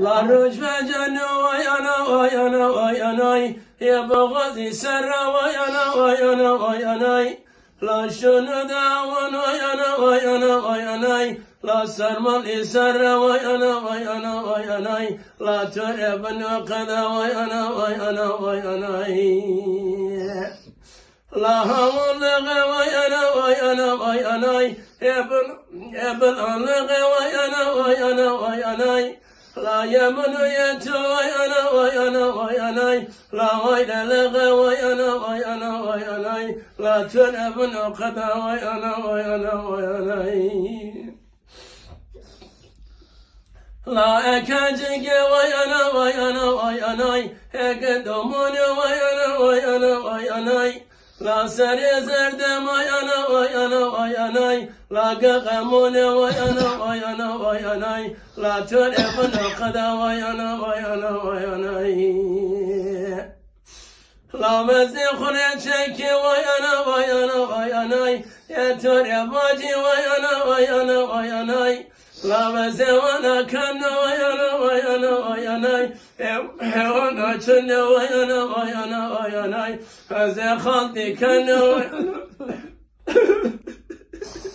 La rücveceni vay ana vay ana vay anay. Ya boğazı serra vay ana vay ana vay anay. La şunu da vay ana vay ana vay anay. La sarmal isarra vay ana vay ana vay anay. La türebnu kada vay ana vay ana vay anay. La havluğu vay ana vay ana vay anay. Ebel anlığı vay ana vay ana vay anay. La yemunu yetu vay ana vay ana vay anay. La gayrelığı vay ana vay ana vay anay. La türebnu kada vay ana vay ana vay anay. La ekecige vay ana vay ana vay anay. Eke domunu vay ana vay ana vay anay. La seri zerde vay ana vay ana vay anay. La gagamune vay ana vay ana vay anay. La türebnu kada vay ana vay ana vay anay. La mezi kure çeki vay ana vay ana vay anay. Türebaci vay ana vay ana vay anay. La mezevana kanna vay ana vay ana vay anay. Hevana çınne vay ana vay ana vay anay. Heze haldi kanna vay ana